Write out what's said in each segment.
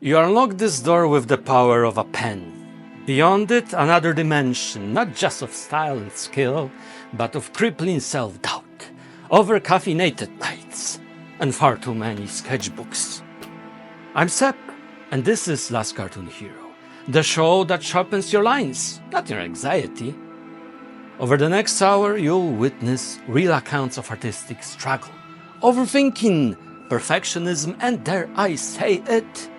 You unlock this door with the power of a pen. Beyond it, another dimension, not just of style and skill, but of crippling self-doubt, over-caffeinated nights, and far too many sketchbooks. I'm Sep, and this is Last Cartoon Hero, the show that sharpens your lines, not your anxiety. Over the next hour, you'll witness real accounts of artistic struggle, overthinking, perfectionism, and dare I say it,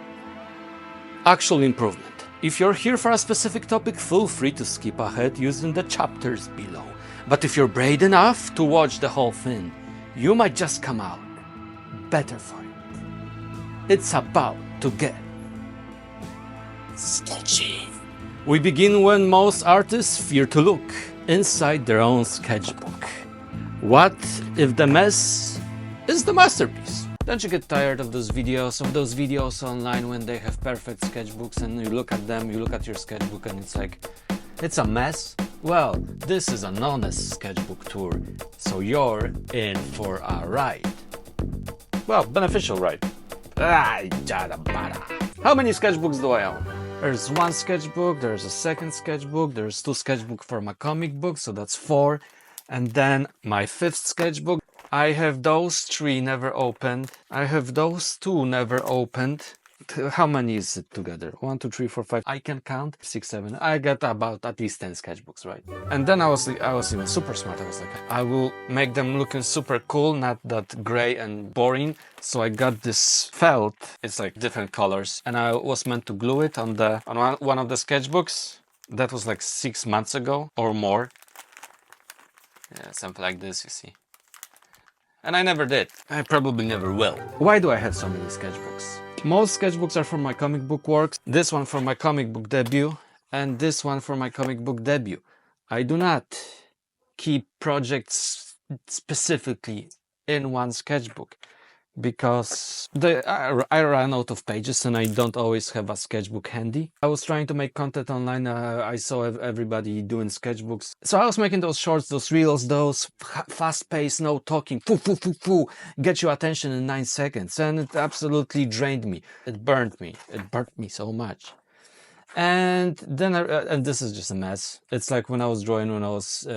actual improvement. If you're here for a specific topic, feel free to skip ahead using the chapters below. But if you're brave enough to watch the whole thing, you might just come out better for it. It's about to get sketchy. We begin when most artists fear to look inside their own sketchbook. What if the mess is the masterpiece? Don't you get tired of those videos online when they have perfect sketchbooks and you look at them, you look at your sketchbook and it's like, it's a mess? Well, this is an honest sketchbook tour, so you're in for a ride. Well, beneficial ride. How many sketchbooks do I own? There's one sketchbook, there's a second sketchbook, there's two sketchbooks for my comic book, so that's four. And then my fifth sketchbook. I have those three never opened. I have those two never opened. How many is it together? 1, 2, 3, 4, 5. I can count 6, 7. I got about at least 10 sketchbooks, right? And then I was even super smart. I was like, I will make them looking super cool, not that gray and boring. So I got this felt. It's like different colors, and I was meant to glue it on one of the sketchbooks. That was like 6 months ago or more. Yeah, something like this, you see. And I never did. I probably never will. Why do I have so many sketchbooks? Most sketchbooks are for my comic book works. This one for my comic book debut. And this one for my comic book debut. I do not keep projects specifically in one sketchbook, because I ran out of pages and I don't always have a sketchbook handy. I was trying to make content online. I saw everybody doing sketchbooks. So I was making those shorts, those reels, those fast-paced, no talking, get your attention in 9 seconds. And it absolutely drained me. It burnt me. It burnt me so much. And then, and this is just a mess. It's like when I was drawing when I was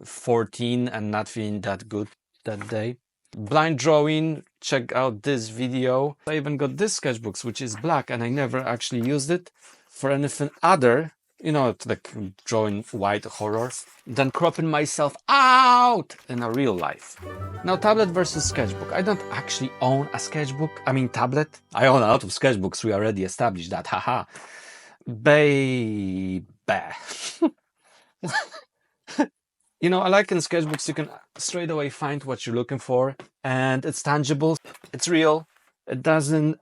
14 and not feeling that good that day. Blind drawing, check out this video. I even got this sketchbooks, which is black, and I never actually used it for anything other, you know, like drawing white horror, than cropping myself out in a real life. Now, tablet versus sketchbook. I don't actually own a sketchbook. I mean, tablet. I own a lot of sketchbooks. We already established that. Haha. Baby. You know, I like in sketchbooks, you can straight away find what you're looking for, and it's tangible, it's real, it doesn't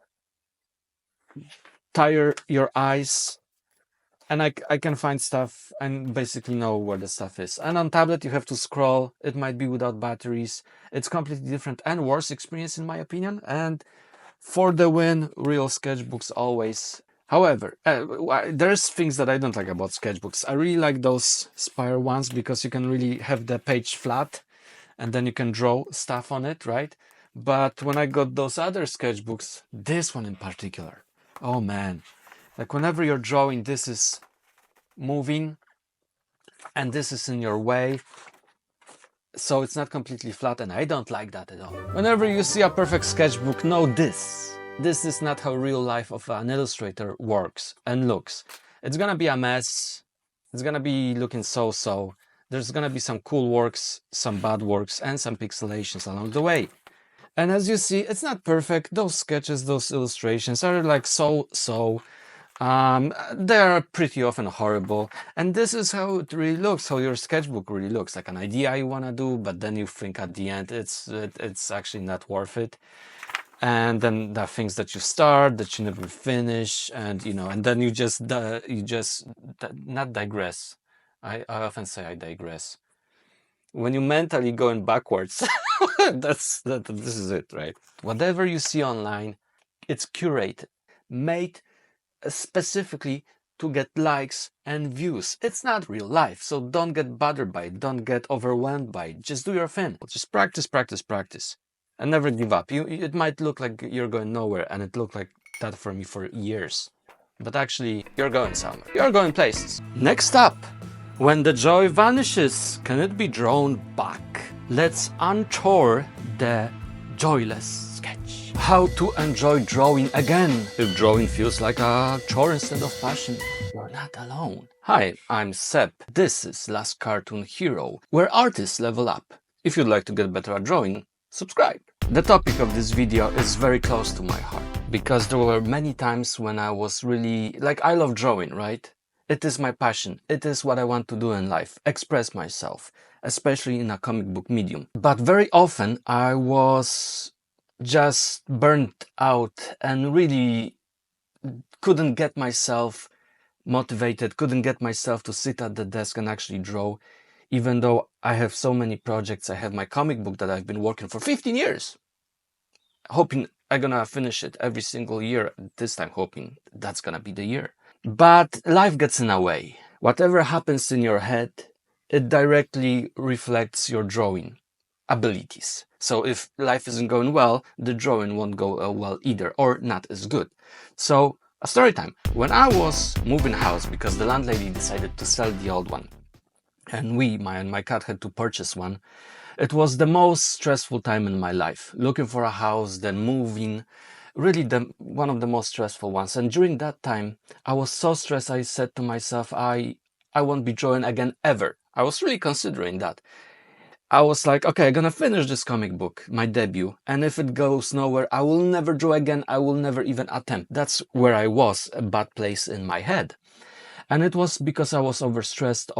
tire your eyes, and I can find stuff and basically know where the stuff is. And on tablet, you have to scroll, it might be without batteries, it's completely different and worse experience in my opinion, and for the win, real sketchbooks always. However, there's things that I don't like about sketchbooks. I really like those spiral ones because you can really have the page flat and then you can draw stuff on it, right? But when I got those other sketchbooks, this one in particular, oh man, like whenever you're drawing, this is moving and this is in your way. So it's not completely flat, and I don't like that at all. Whenever you see a perfect sketchbook, know this. This is not how real life of an illustrator works and looks. It's gonna be a mess. It's gonna be looking so-so. There's gonna be some cool works, some bad works, and some pixelations along the way. And as you see, it's not perfect. Those sketches, those illustrations are like so-so. They are pretty often horrible, and this is how it really looks, how your sketchbook really looks, like an idea you want to do, but then you think at the end it's actually not worth it. And then there are things that you start that you never finish, and you know, and then you just not digress. I often say I digress. When you mentally going backwards, this is it, right? Whatever you see online, it's curated, made specifically to get likes and views. It's not real life, so don't get bothered by it. Don't get overwhelmed by it. Just do your thing. Just practice, and never give up. It might look like you're going nowhere, and it look like that for me for years. But actually, you're going somewhere. You're going places. Next up, when the joy vanishes, can it be drawn back? Let's unchore the joyless sketch. How to enjoy drawing again. If drawing feels like a chore instead of passion, you're not alone. Hi, I'm Seb. This is Last Cartoon Hero, where artists level up. If you'd like to get better at drawing, subscribe. The topic of this video is very close to my heart, because there were many times when I was really, I love drawing, right? It is my passion. It is what I want to do in life, express myself, especially in a comic book medium. But very often I was just burnt out and really couldn't get myself motivated, couldn't get myself to sit at the desk and actually draw. Even though I have so many projects, I have my comic book that I've been working for 15 years. Hoping I'm gonna finish it every single year. This time hoping that's gonna be the year. But life gets in the way. Whatever happens in your head, it directly reflects your drawing abilities. So if life isn't going well, the drawing won't go well either, or not as good. So a story time. When I was moving house because the landlady decided to sell the old one, and my cat had to purchase one. It was the most stressful time in my life. Looking for a house, then moving, really one of the most stressful ones. And during that time, I was so stressed, I said to myself, I won't be drawing again ever. I was really considering that. I was like, okay, I'm gonna finish this comic book, my debut, and if it goes nowhere, I will never draw again, I will never even attempt. That's where I was, a bad place in my head. And it was because I was overstressed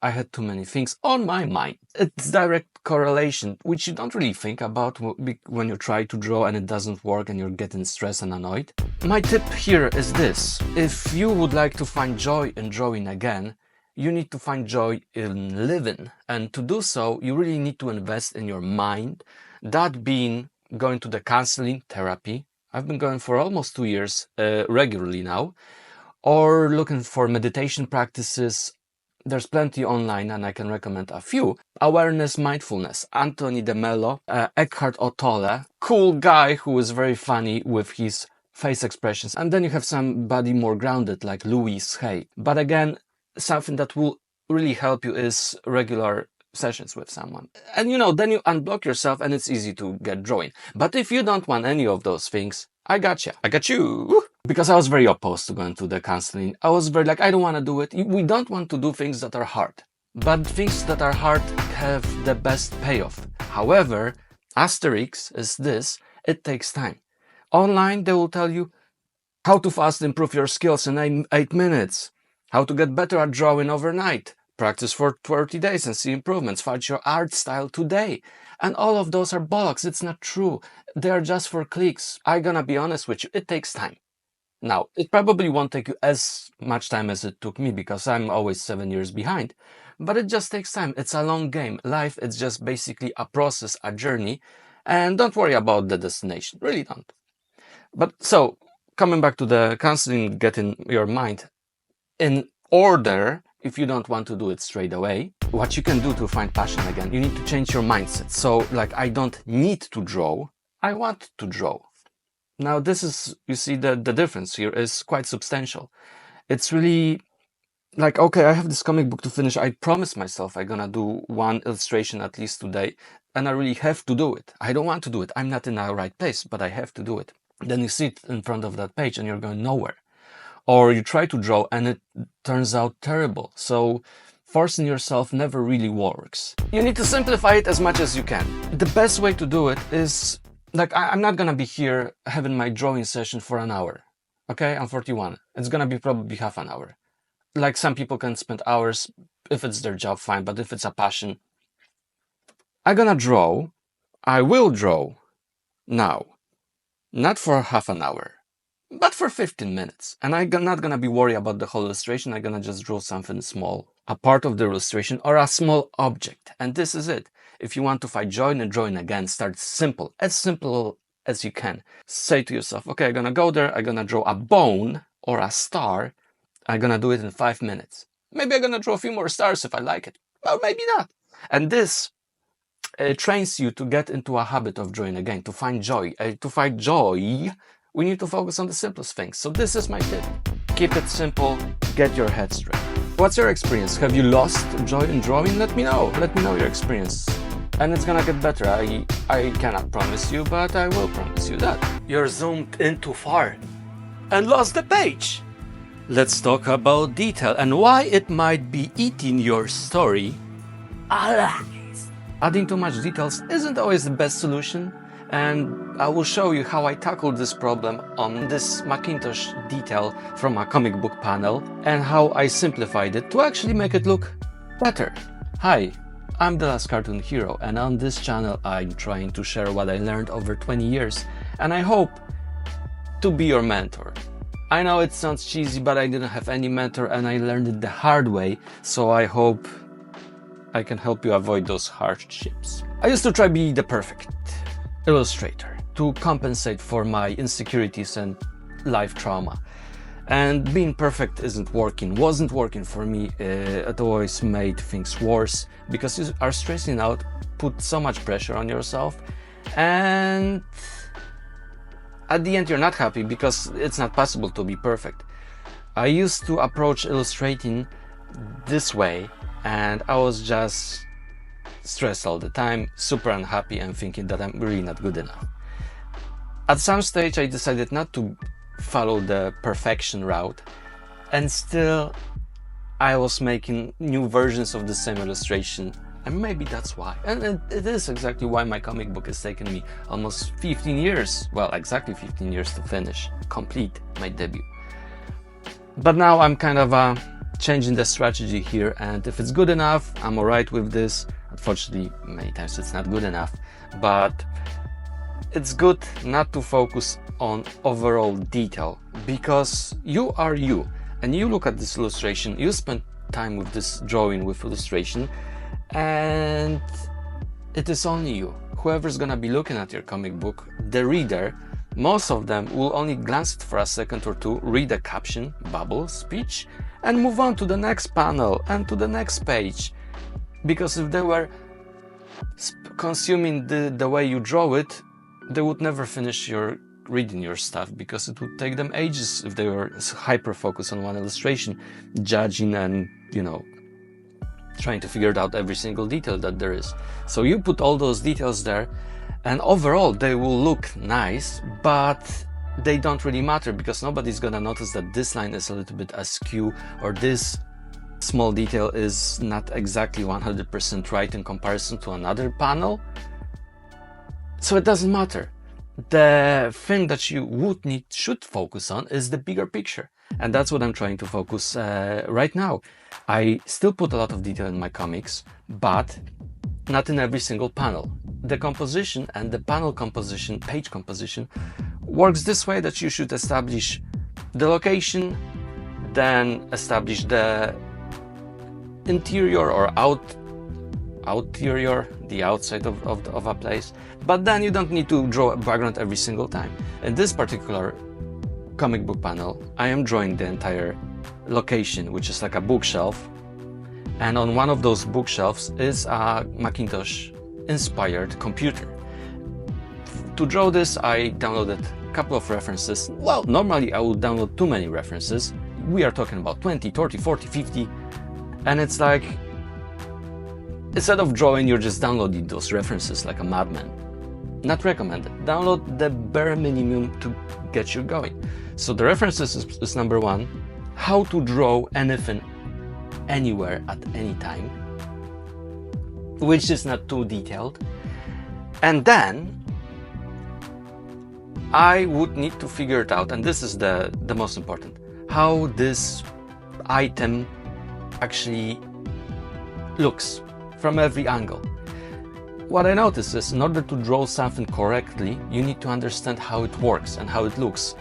I had too many things on my mind. It's direct correlation, which you don't really think about when you try to draw and it doesn't work and you're getting stressed and annoyed. My tip here is this. If you would like to find joy in drawing again, you need to find joy in living. And to do so, you really need to invest in your mind. That being going to the counseling therapy. I've been going for almost 2 years regularly now. Or looking for meditation practices. There's plenty online and I can recommend a few. Awareness, mindfulness, Anthony de Mello, Eckhart Tolle, cool guy who is very funny with his face expressions. And then you have somebody more grounded like Louise Hay. But again, something that will really help you is regular sessions with someone. And then you unblock yourself and it's easy to get drawing. But if you don't want any of those things, I got you. Because I was very opposed to going to the counseling. I was very I don't want to do it. We don't want to do things that are hard. But things that are hard have the best payoff. However, asterisk is this, it takes time. Online, they will tell you how to fast improve your skills in 8 minutes. How to get better at drawing overnight. Practice for 30 days and see improvements. Find your art style today. And all of those are bollocks. It's not true. They are just for clicks. I'm gonna be honest with you. It takes time. Now, it probably won't take you as much time as it took me because I'm always 7 years behind. But it just takes time. It's a long game. Life is just basically a process, a journey. And don't worry about the destination. Really don't. But so, coming back to the counseling, getting your mind in order. If you don't want to do it straight away, what you can do to find passion again, you need to change your mindset. So I don't need to draw, I want to draw. Now this is, you see the difference here is quite substantial. It's really okay, I have this comic book to finish. I promised myself I'm gonna do one illustration at least today, and I really have to do it. I don't want to do it. I'm not in the right place, but I have to do it. Then you sit in front of that page and you're going nowhere. Or you try to draw and it turns out terrible. So forcing yourself never really works. You need to simplify it as much as you can. The best way to do it is, I'm not gonna be here having my drawing session for an hour. Okay, I'm 41. It's gonna be probably half an hour. Some people can spend hours, if it's their job, fine, but if it's a passion, I'm gonna draw. I will draw now. Not for half an hour. But for 15 minutes. And I'm not gonna be worried about the whole illustration. I'm gonna just draw something small, a part of the illustration or a small object. And this is it. If you want to find joy in drawing again, start simple as you can. Say to yourself, okay, I'm gonna go there. I'm gonna draw a bone or a star. I'm gonna do it in 5 minutes. Maybe I'm gonna draw a few more stars if I like it. Or maybe not. And this trains you to get into a habit of drawing again, to find joy, We need to focus on the simplest things. So this is my tip. Keep it simple, get your head straight. What's your experience? Have you lost joy in drawing? Let me know. Let me know your experience. And it's gonna get better. I cannot promise you, but I will promise you that. You're zoomed in too far and lost the page. Let's talk about detail and why it might be eating your story alive. Adding too much details isn't always the best solution, and I will show you how I tackled this problem on this Macintosh detail from a comic book panel and how I simplified it to actually make it look better. Hi, I'm the last cartoon hero, and on this channel I'm trying to share what I learned over 20 years, and I hope to be your mentor. I know it sounds cheesy, but I didn't have any mentor and I learned it the hard way, so I hope I can help you avoid those hardships. I used to try to be the perfect illustrator to compensate for my insecurities and life trauma. And being perfect wasn't working for me. It always made things worse because you are stressing out, put so much pressure on yourself, and at the end you're not happy because it's not possible to be perfect. I used to approach illustrating this way and I was just stressed all the time, super unhappy and thinking that I'm really not good enough. At some stage I decided not to follow the perfection route, and still I was making new versions of the same illustration, and maybe that's why. And it is exactly why my comic book has taken me almost 15 years, well, exactly 15 years to finish, complete my debut. But now I'm kind of changing the strategy here, and if it's good enough, I'm alright with this. Unfortunately, many times it's not good enough, but it's good not to focus on overall detail, because you are you, and you look at this illustration, you spend time with this drawing, with illustration, and it is only you. Whoever's gonna be looking at your comic book, the reader, most of them will only glance it for a second or two, read a caption, bubble, speech, and move on to the next panel and to the next page. Because if they were consuming the way you draw it, they would never finish reading your stuff, because it would take them ages if they were hyper focused on one illustration, judging and, trying to figure out every single detail that there is. So you put all those details there, and overall they will look nice, but they don't really matter, because nobody's gonna notice that this line is a little bit askew, or this small detail is not exactly 100% right in comparison to another panel. So it doesn't matter. The thing that you should focus on is the bigger picture. And that's what I'm trying to focus right now. I still put a lot of detail in my comics, but not in every single panel. The composition and the panel composition, page composition, works this way, that you should establish the location, then establish the interior or outerior, the outside of a place, but then you don't need to draw a background every single time. In this particular comic book panel, I am drawing the entire location, which is like a bookshelf, and on one of those bookshelves is a Macintosh inspired computer. To draw this, I downloaded a couple of references. Well, normally I would download too many references. We are talking about 20, 30, 40, 50, and it's like, instead of drawing, you're just downloading those references like a madman. Not recommended. Download the bare minimum to get you going. So the references is number one, how to draw anything, anywhere, at any time, which is not too detailed. And then I would need to figure it out, and this is the most important, how this item actually looks from every angle. What I noticed is, in order to draw something correctly, you need to understand how it works and how it looks.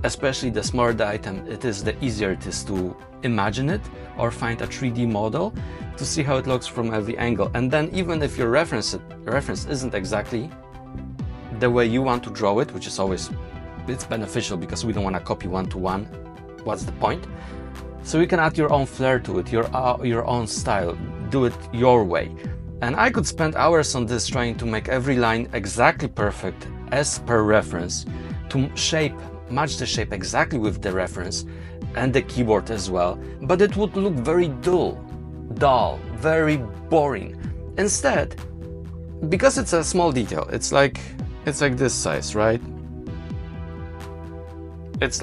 Especially the smaller the item it is, the easier it is to imagine it or find a 3D model to see how it looks from every angle. And then even if your reference isn't exactly the way you want to draw it, which is always, it's beneficial because we don't want to copy one-to-one. What's the point? So you can add your own flair to it, your own style, do it your way. And I could spend hours on this, trying to make every line exactly perfect as per reference, to match the shape exactly with the reference and the keyboard as well, but it would look very dull, very boring. Instead, because it's a small detail, it's like this size, right? It's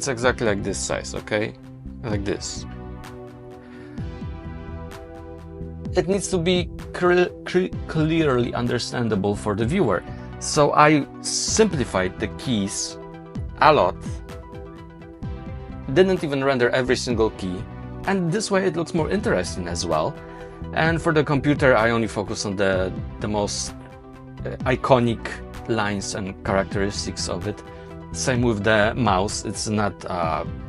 exactly like this size, okay? Like this. It needs to be clearly understandable for the viewer. So I simplified the keys a lot. Didn't even render every single key. And this way it looks more interesting as well. And for the computer, I only focus on the most iconic lines and characteristics of it. Same with the mouse. It's not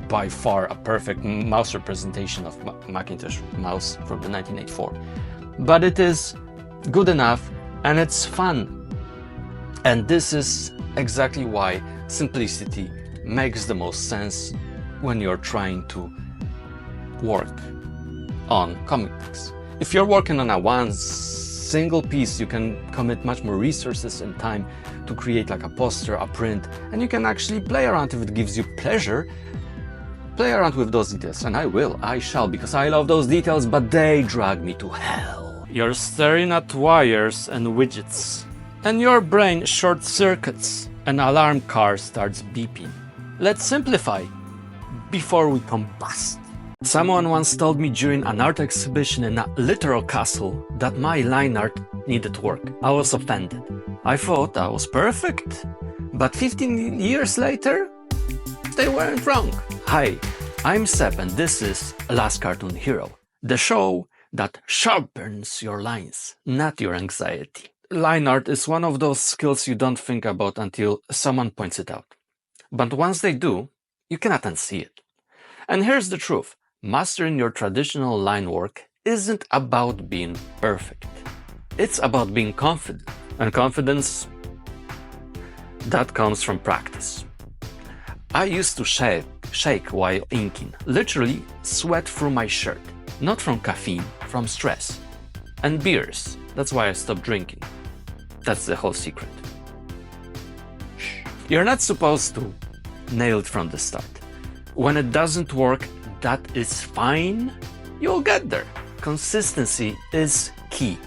by far a perfect mouse representation of Macintosh mouse from the 1984, but it is good enough and it's fun. And this is exactly why simplicity makes the most sense when you're trying to work on comic books. If you're working on one single piece, you can commit much more resources and time to create like a poster, a print, and you can actually play around if it gives you pleasure. Play around with those details, and I shall, because I love those details, but they drag me to hell. You're staring at wires and widgets, and your brain short circuits. An alarm car starts beeping. Let's simplify before we combust. Someone once told me during an art exhibition in a literal castle that my line art needed work. I was offended. I thought I was perfect, but 15 years later, they weren't wrong. Hi, I'm Seb and this is Last Cartoon Hero, the show that sharpens your lines, not your anxiety. Line art is one of those skills you don't think about until someone points it out. But once they do, you cannot unsee it. And here's the truth. Mastering your traditional line work isn't about being perfect. It's about being confident. And confidence, that comes from practice. I used to shake while inking, literally sweat through my shirt. Not from caffeine, from stress. And beers, that's why I stopped drinking. That's the whole secret. You're not supposed to nail it from the start. When it doesn't work, that is fine. You'll get there. Consistency is key,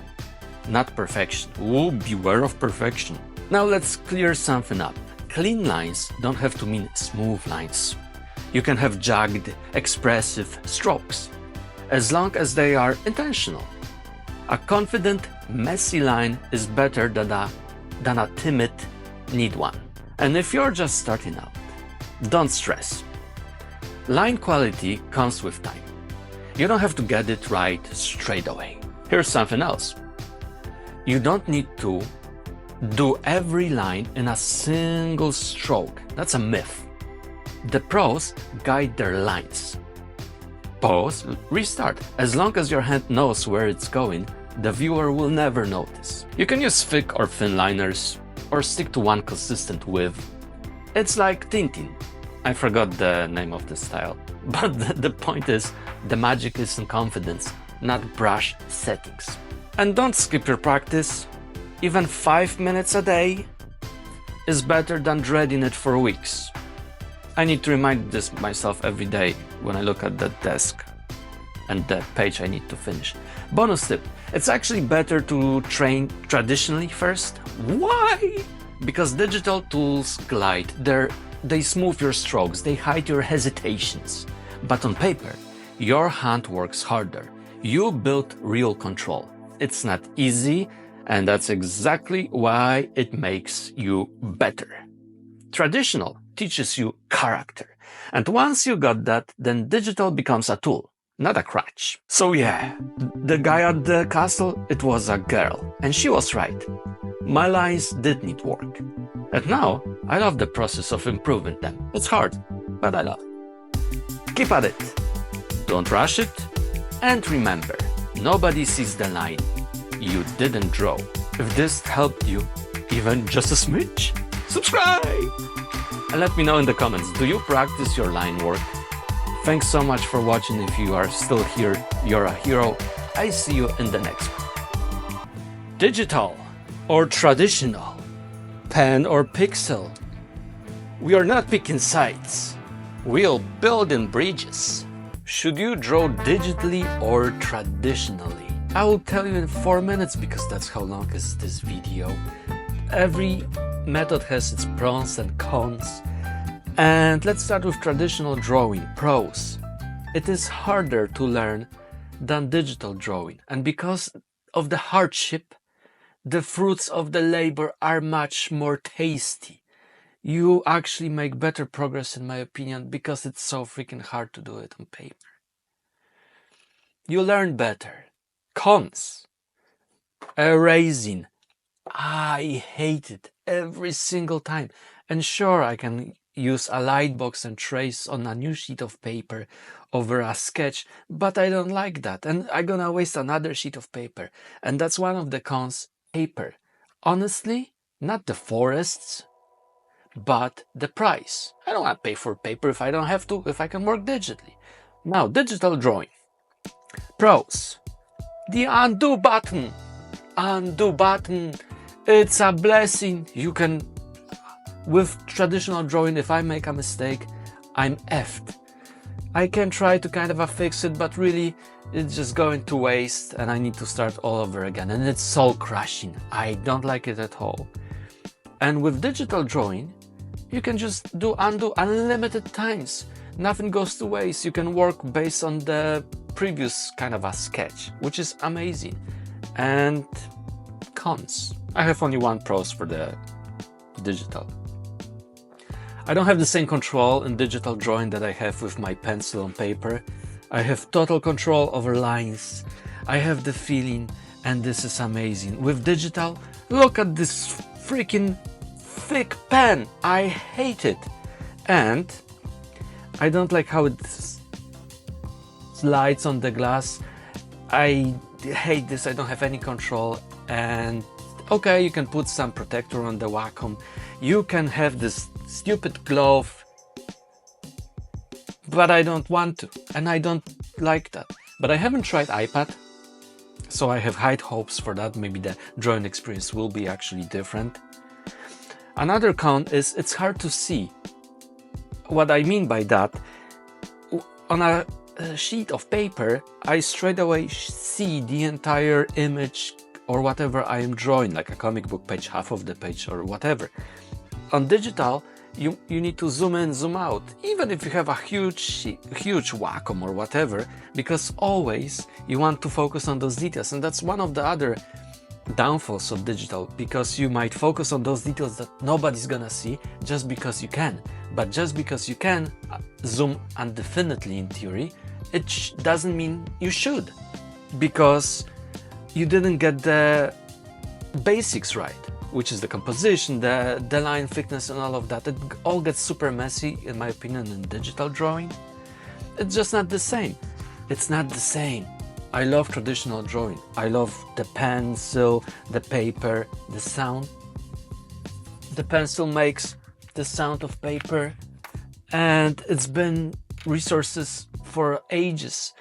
not perfection. Ooh, beware of perfection. Now let's clear something up. Clean lines don't have to mean smooth lines. You can have jagged, expressive strokes, as long as they are intentional. A confident, messy line is better than a timid, neat one. And if you're just starting out, don't stress. Line quality comes with time. You don't have to get it right straight away. Here's something else. You don't need to do every line in a single stroke. That's a myth. The pros guide their lines. Pause, restart. As long as your hand knows where it's going, the viewer will never notice. You can use thick or thin liners, or stick to one consistent width. It's like tinting. I forgot the name of the style, but the point is, the magic is in confidence, not brush settings. And don't skip your practice. Even 5 minutes a day is better than dreading it for weeks. I need to remind this myself every day when I look at the desk and the page I need to finish. Bonus tip, it's actually better to train traditionally first. Why? Because digital tools glide. They smooth your strokes, they hide your hesitations. But on paper, your hand works harder. You build real control. It's not easy, and that's exactly why it makes you better. Traditional teaches you character. And once you got that, then digital becomes a tool, not a crutch. So yeah, the guy at the castle, it was a girl, and she was right. My lines did need work. And now, I love the process of improving them. It's hard, but I love it. Keep at it. Don't rush it. And remember, nobody sees the line you didn't draw. If this helped you, even just a smidge, subscribe! And let me know in the comments, do you practice your line work? Thanks so much for watching. If you are still here, you're a hero. I see you in the next one. Digital or traditional? Pen or pixel? We are not picking sides. We're building bridges. Should you draw digitally or traditionally? I will tell you in 4 minutes because that's how long is this video. Every method has its pros and cons. And let's start with traditional drawing, pros. It is harder to learn than digital drawing. And because of the hardship, the fruits of the labor are much more tasty. You actually make better progress, in my opinion, because it's so freaking hard to do it on paper. You learn better. Cons. Erasing. I hate it every single time. And sure, I can use a light box and trace on a new sheet of paper over a sketch, but I don't like that. And I'm gonna waste another sheet of paper. And that's one of the cons. Paper. Honestly, not the forests, but the price. I don't want to pay for paper if I don't have to, if I can work digitally. Now, digital drawing. Pros. The undo button. Undo button. It's a blessing. You can, with traditional drawing, if I make a mistake, I'm effed. I can try to kind of fix it, but really it's just going to waste and I need to start all over again. And it's soul crushing. I don't like it at all. And with digital drawing, you can just do undo unlimited times. Nothing goes to waste. You can work based on the previous kind of a sketch, which is amazing. And cons. I have only one pros for the digital. I don't have the same control in digital drawing that I have with my pencil on paper. I have total control over lines. I have the feeling, and this is amazing. With digital, look at this freaking thick pen. I hate it. And I don't like how it slides on the glass. I hate this. I don't have any control. And okay, you can put some protector on the Wacom. You can have this stupid glove, but I don't want to, and I don't like that. But I haven't tried iPad, so I have high hopes for that. Maybe the drawing experience will be actually different. Another con is it's hard to see. What I mean by that, on a sheet of paper, I straight away see the entire image or whatever I am drawing, like a comic book page, half of the page or whatever. On digital, you need to zoom in, zoom out, even if you have a huge Wacom or whatever, because always you want to focus on those details. And that's one of the other downfalls of digital, because you might focus on those details that nobody's gonna see just because you can. But just because you can zoom indefinitely in theory, it doesn't mean you should, because you didn't get the basics right, which is the composition, the line thickness and all of that. It all gets super messy, in my opinion, in digital drawing. It's just not the same. It's not the same. I love traditional drawing. I love the pencil, the paper, the sound. The pencil makes the sound of paper, and it's been resources for ages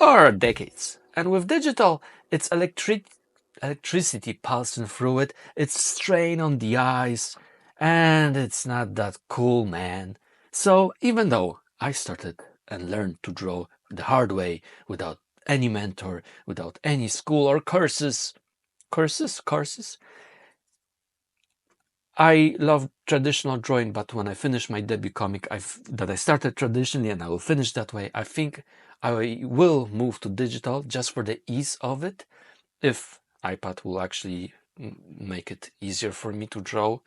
or decades. And with digital, it's electricity pulsing through it, it's strain on the eyes, and it's not that cool, man. So even though I started and learned to draw the hard way, without any mentor, without any school or courses, I love traditional drawing. But when I finish my debut comic that I started traditionally and I will finish that way, I think I will move to digital just for the ease of it, if iPad will actually make it easier for me to draw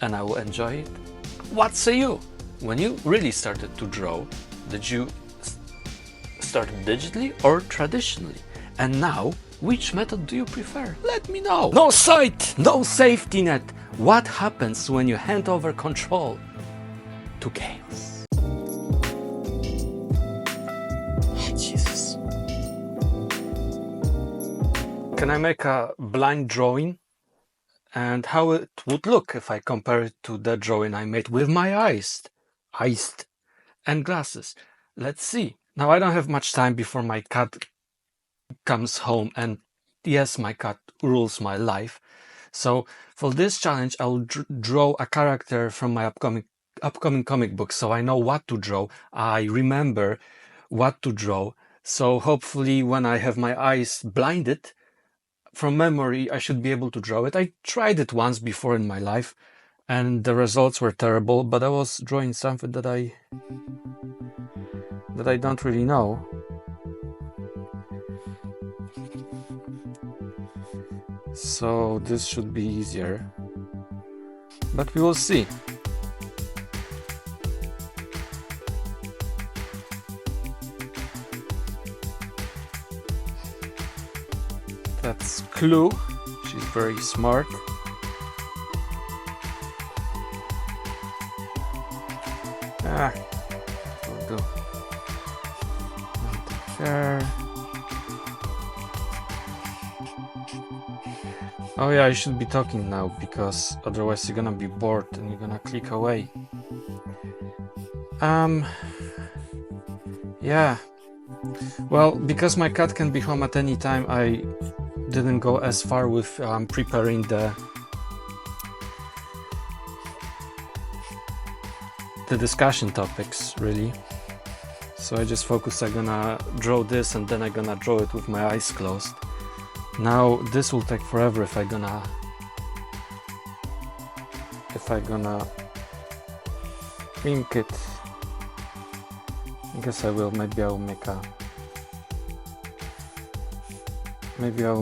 and I will enjoy it. What say you? When you really started to draw, did you start digitally or traditionally? And now, which method do you prefer? Let me know. No sight, no safety net. What happens when you hand over control to chaos? Jesus. Can I make a blind drawing? And how it would look if I compare it to the drawing I made with my eyes and glasses. Let's see. Now I don't have much time before my cat comes home, and yes, my cat rules my life. So for this challenge, I'll draw a character from my upcoming comic book, so I know what to draw. I remember what to draw. So hopefully when I have my eyes blinded, from memory, I should be able to draw it. I tried it once before in my life, and the results were terrible, but I was drawing something that I don't really know. So this should be easier, but we will see. That's Clue. She's very smart. Will do. There. Oh yeah, I should be talking now, because otherwise you're gonna be bored and you're gonna click away. Yeah. Well, because my cat can be home at any time, I didn't go as far with preparing the discussion topics, really. So I just focus, I'm gonna draw this and then I'm gonna draw it with my eyes closed. Now this will take forever if I'm gonna ink it. I guess I will. Maybe I'll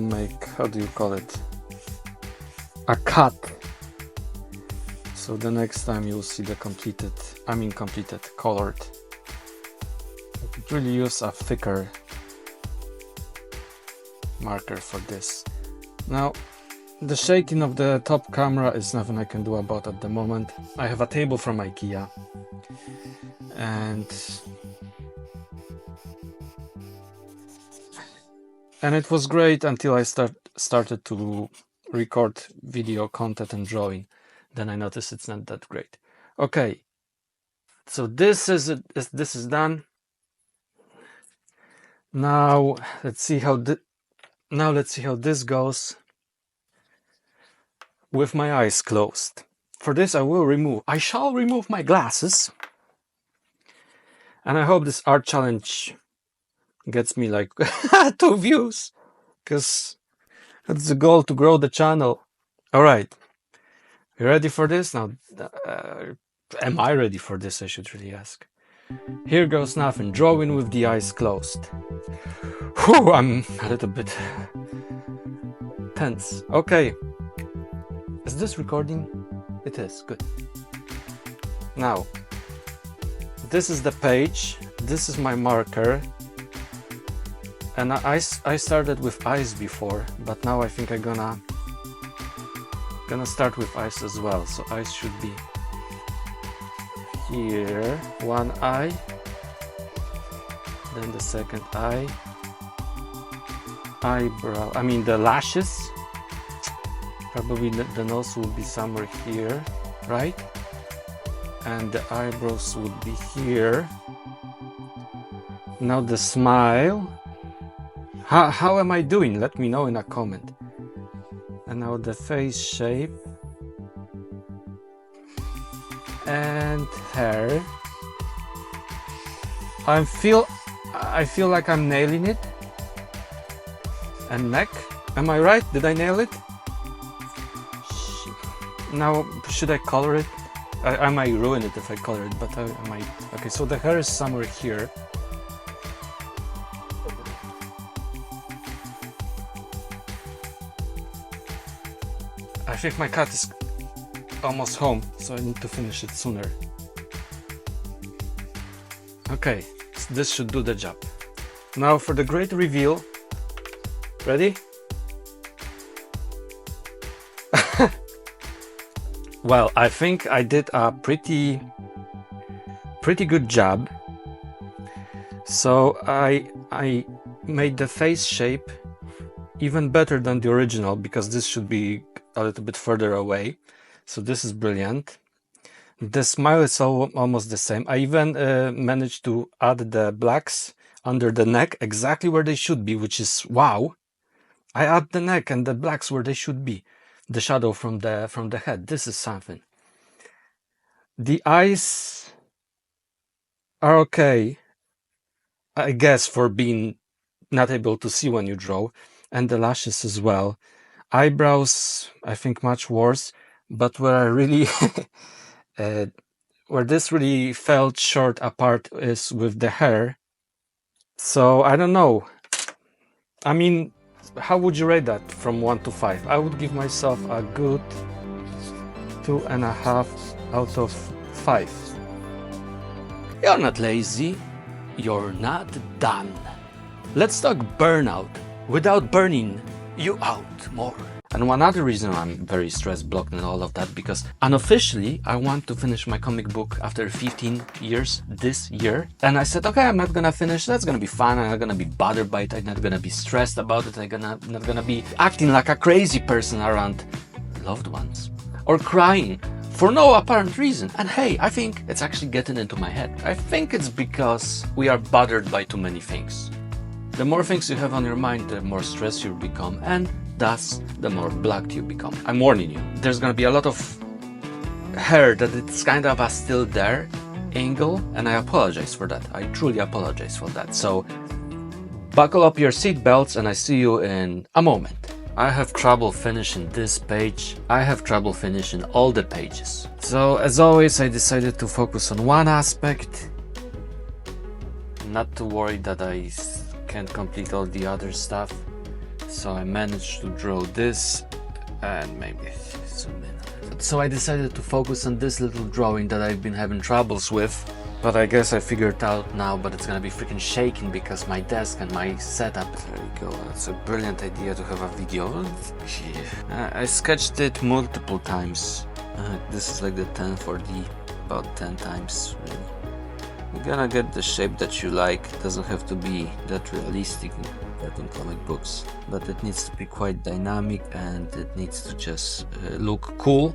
make, how do you call it? A cut. So the next time you'll see the completed, colored. I could really use a thicker marker for this. Now, the shaking of the top camera is nothing I can do about at the moment. I have a table from IKEA, and it was great until I started to record video content and drawing. Then I noticed it's not that great. Okay, so this is it. This is done. Now let's see how this goes with my eyes closed. For this, I shall remove my glasses, and I hope this art challenge gets me like 2 views, because that's the goal, to grow the channel. All right, you ready for this? Now, am I ready for this? I should really ask. Here goes nothing. Drawing with the eyes closed. Whew, I'm a little bit tense. Okay. Is this recording? It is. Good. Now, this is the page. This is my marker. And I started with eyes before, but now I think I'm gonna start with eyes as well. So eyes should be here, one eye, then the second eye, eyebrow, the lashes, probably the nose will be somewhere here, right? And the eyebrows would be here. Now the smile. How am I doing? Let me know in a comment. And now the face shape. And hair. I feel like I'm nailing it. And neck. Am I right? Did I nail it? Now, should I color it? I might ruin it if I color it, but I might. Okay, so the hair is somewhere here. I think my cat is almost home, so I need to finish it sooner. Okay, this should do the job. Now for the great reveal. Ready? Well, I think I did a pretty good job. So I made the face shape even better than the original, because this should be a little bit further away. So this is brilliant. The smile is almost the same. I even managed to add the blacks under the neck exactly where they should be, which is wow. I add the neck and the blacks where they should be. the shadow from the head. This is something. The eyes are okay, I guess, for being not able to see when you draw, and the lashes as well. Eyebrows, I think, much worse, but where I really where this really felt short apart is with the hair. So I don't know. I mean, how would you rate that from 1 to 5? I would give myself a good 2.5 out of 5. You're not lazy, you're not done. Let's talk burnout without burning you out more. And one other reason I'm very stress blocked and all of that, because unofficially I want to finish my comic book after 15 years this year. And I said, okay, I'm not gonna finish, that's gonna be fun, I'm not gonna be bothered by it, I'm not gonna be stressed about it, I'm not gonna be acting like a crazy person around loved ones. Or crying for no apparent reason. And hey, I think it's actually getting into my head. I think it's because we are bothered by too many things. The more things you have on your mind, the more stressed you become, and thus the more blocked you become. I'm warning you, there's gonna be a lot of hair that it's kind of a still there angle, and I apologize for that. I truly apologize for that. So buckle up your seatbelts and I see you in a moment. I have trouble finishing this page. I have trouble finishing all the pages. So as always, I decided to focus on one aspect, not to worry that I can't complete all the other stuff. So I managed to draw this and maybe zoom in. So I decided to focus on this little drawing that I've been having troubles with, but I guess I figured out now, but it's gonna be freaking shaking because my desk and my setup. There we go, it's a brilliant idea to have a video. I sketched it multiple times. This is like the 1040, about 10 times really. You're gonna get the shape that you like. It doesn't have to be that realistic in comic books, but it needs to be quite dynamic and it needs to just look cool,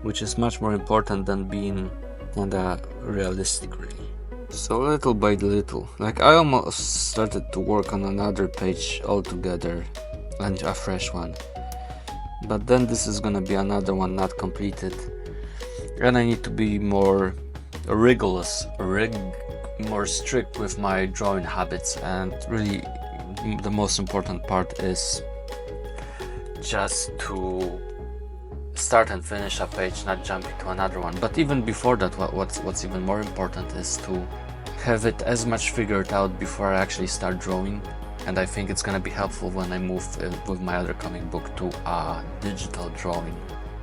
which is much more important than being kinda realistic really. So little by little, like I almost started to work on another page altogether and a fresh one, but then this is gonna be another one not completed, and I need to be more rigorous, more strict with my drawing habits. And really the most important part is just to start and finish a page, not jump into another one. But even before that, what's even more important is to have it as much figured out before I actually start drawing. And I think it's gonna be helpful when I move with my other comic book to a digital drawing,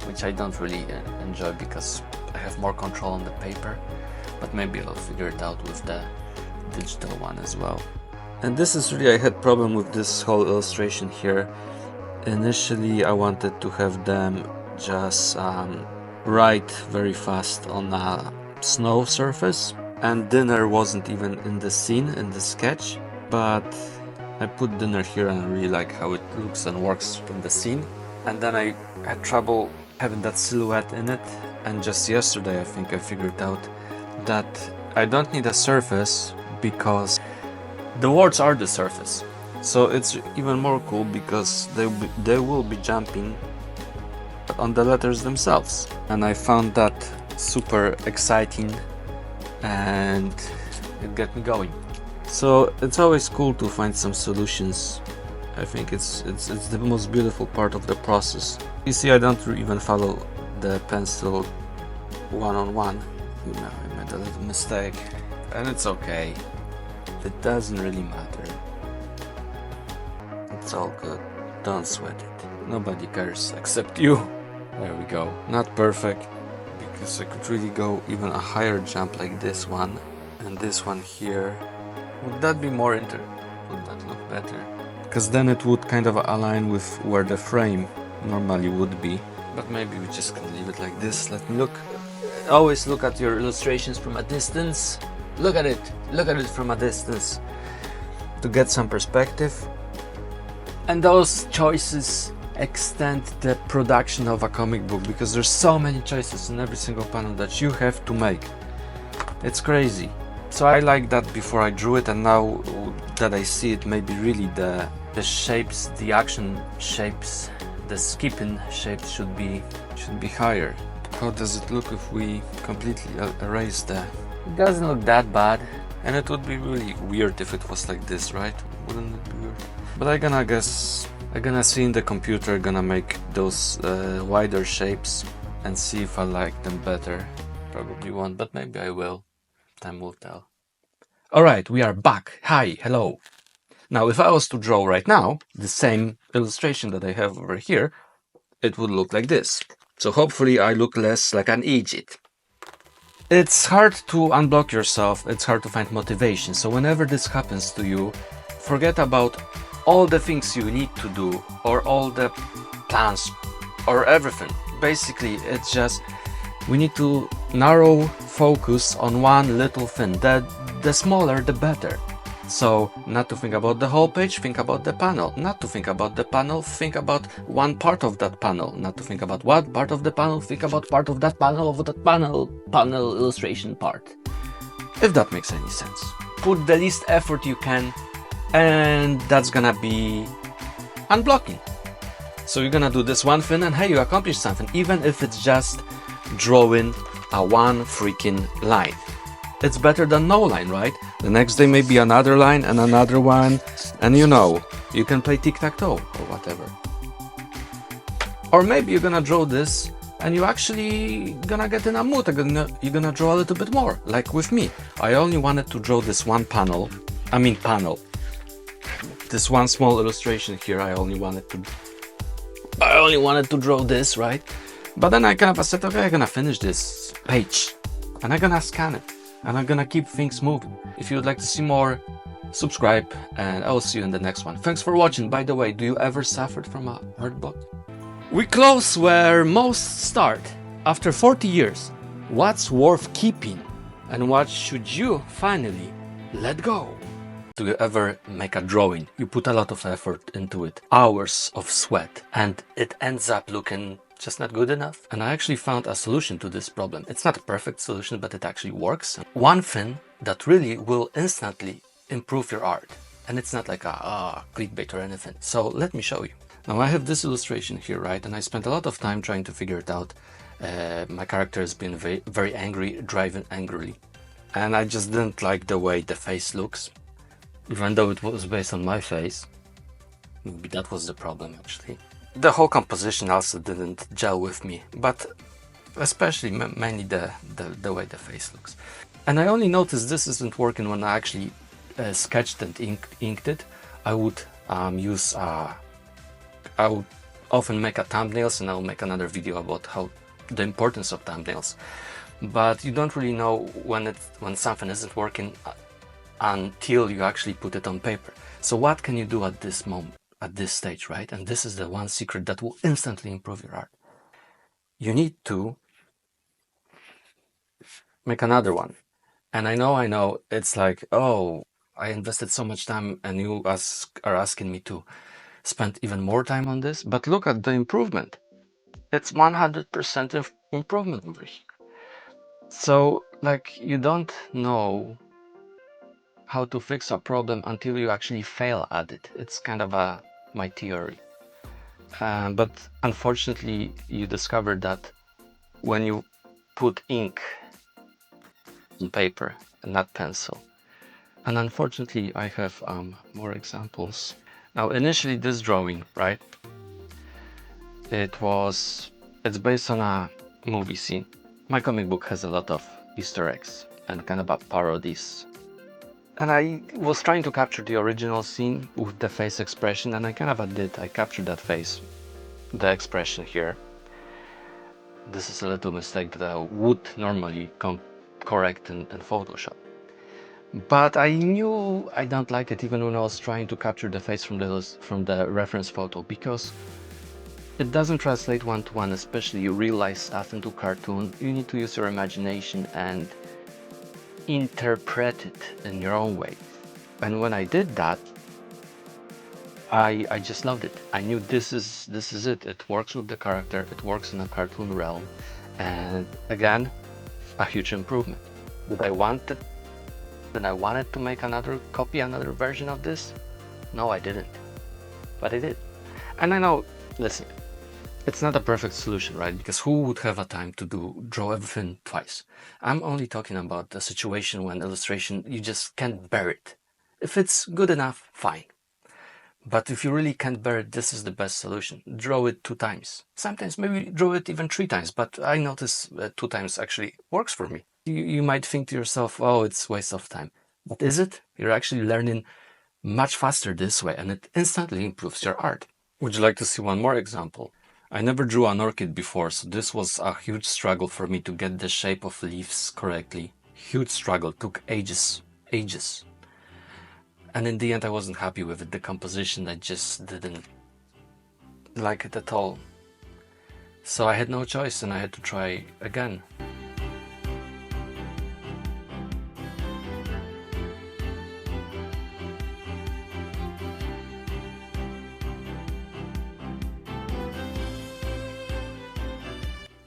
which I don't really enjoy because I have more control on the paper, but maybe I'll figure it out with the digital one as well. And this is really, I had problem with this whole illustration here. Initially I wanted to have them just write very fast on a snow surface, and dinner wasn't even in the scene, in the sketch, but I put dinner here and I really like how it looks and works in the scene. And then I had trouble having that silhouette in it, and just yesterday I think I figured out that I don't need a surface because the words are the surface. So it's even more cool because they will be jumping on the letters themselves, and I found that super exciting and it got me going. So it's always cool to find some solutions. I think it's the most beautiful part of the process. You see, I don't even follow the pencil one-on-one. You know, I made a little mistake, and it's okay. It doesn't really matter. It's all good. Don't sweat it. Nobody cares except you. There we go. Not perfect, because I could really go even a higher jump like this one and this one here. Would that be more would that look better? Because then it would kind of align with where the frame normally would be. But maybe we just can leave it like this. Let me look. Always look at your illustrations from a distance. Look at it from a distance to get some perspective. And those choices extend the production of a comic book, because there's so many choices in every single panel that you have to make. It's crazy. So I like that before I drew it, and now that I see it, maybe really the shapes, the action shapes the skipping shape should be higher. How does it look if we completely erase that? It doesn't look that bad. And it would be really weird if it was like this, right? Wouldn't it be weird? But I'm gonna see in the computer, gonna make those wider shapes and see if I like them better. Probably won't, but maybe I will. Time will tell. Alright, we are back. Hi, hello. Now, if I was to draw right now, the same illustration that I have over here, it would look like this. So hopefully I look less like an idiot. It's hard to unblock yourself, it's hard to find motivation. So whenever this happens to you, forget about all the things you need to do or all the plans or everything. Basically, it's just we need to narrow focus on one little thing. The smaller, the better. So not to think about the whole page, think about the panel. Not to think about the panel, think about one part of that panel. Not to think about what part of the panel, think about part of that panel illustration part. If that makes any sense. Put the least effort you can, and that's gonna be unblocking. So you're gonna do this one thing and hey, you accomplished something, even if it's just drawing a one freaking line. It's better than no line, right? The next day maybe another line and another one, and you know, you can play tic-tac-toe or whatever. Or maybe you're gonna draw this and you actually gonna get in a mood, you're gonna draw a little bit more, like with me. I only wanted to draw this one panel, this one small illustration here. I only wanted to draw this, right? But then I kind of said, okay, I'm gonna finish this page and I'm gonna scan it. And I'm gonna keep things moving. If you would like to see more, subscribe, and I will see you in the next one. Thanks for watching. By the way, do you ever suffered from a hard block? We close where most start. After 40 years, what's worth keeping? And what should you finally let go? Do you ever make a drawing? You put a lot of effort into it, hours of sweat, and it ends up looking just not good enough. And I actually found a solution to this problem. It's not a perfect solution, but it actually works. One thing that really will instantly improve your art. And it's not like a clickbait or anything. So let me show you. Now I have this illustration here, right? And I spent a lot of time trying to figure it out. My character has been very, very angry, driving angrily. And I just didn't like the way the face looks. Even though it was based on my face. Maybe that was the problem actually. The whole composition also didn't gel with me, but especially mainly the way the face looks. And I only noticed this isn't working when I actually sketched and inked it. I would often make a thumbnails, and I'll make another video about how the importance of thumbnails. But you don't really know when something isn't working until you actually put it on paper. So what can you do at this moment? At this stage, right? And this is the one secret that will instantly improve your art. You need to make another one. And I know it's like, oh, I invested so much time and you are asking me to spend even more time on this, but look at the improvement. It's 100% improvement over here. So like, you don't know how to fix a problem until you actually fail at it. It's kind of my theory. But unfortunately, you discovered that when you put ink on paper and not pencil. And unfortunately, I have more examples. Now, initially this drawing, right? It's based on a movie scene. My comic book has a lot of Easter eggs and kind of parodies. And I was trying to capture the original scene with the face expression, and I kind of did. I captured that face, the expression here. This is a little mistake that I would normally correct in Photoshop. But I knew I don't like it even when I was trying to capture the face from the reference photo, because it doesn't translate one-to-one, especially you real life stuff into cartoon. You need to use your imagination and interpret it in your own way. And when I did that, I just loved it. I knew this is it. It works with the character, it works in a cartoon realm, and again, a huge improvement. Did I want it? Then I wanted to make another version of this? No, I didn't. But I did. And I know, listen, It's not a perfect solution, right? Because who would have a time to draw everything twice? I'm only talking about a situation when illustration, you just can't bear it. If it's good enough, fine. But if you really can't bear it, this is the best solution. Draw it 2 times. Sometimes maybe draw it even 3 times, but I notice 2 times actually works for me. You might think to yourself, oh, it's a waste of time. But is it? You're actually learning much faster this way, and it instantly improves your art. Would you like to see one more example? I never drew an orchid before, so this was a huge struggle for me to get the shape of leaves correctly. Huge struggle, took ages. And in the end I wasn't happy with it. The composition, I just didn't like it at all. So I had no choice and I had to try again.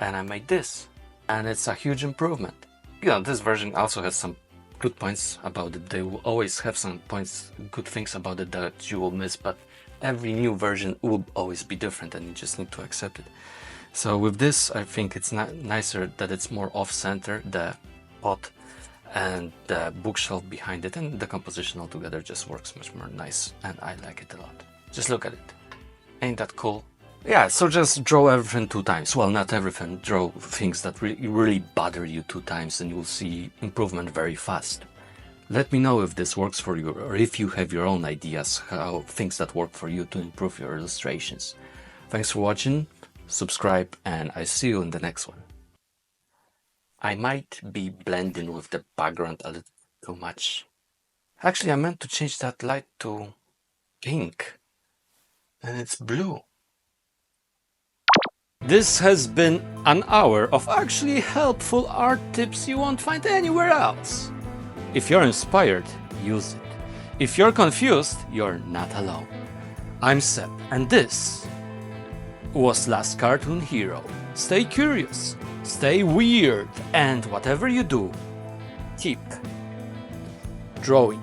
And I made this, and it's a huge improvement. You know, this version also has some good points about it. They will always have some points, good things about it that you will miss, but every new version will always be different and you just need to accept it. So with this, I think it's nicer that it's more off-center, the pot and the bookshelf behind it, and the composition altogether just works much more nice, and I like it a lot. Just look at it. Ain't that cool? Yeah, so just draw everything 2 times. Well, not everything. Draw things that really bother you 2 times and you'll see improvement very fast. Let me know if this works for you, or if you have your own ideas, how things that work for you to improve your illustrations. Thanks for watching, subscribe, and I see you in the next one. I might be blending with the background a little too much. Actually, I meant to change that light to pink, and it's blue. This has been an hour of actually helpful art tips you won't find anywhere else. If you're inspired, use it. If you're confused, you're not alone. I'm Seb, and this was Last Cartoon Hero. Stay curious, stay weird, and whatever you do, keep drawing.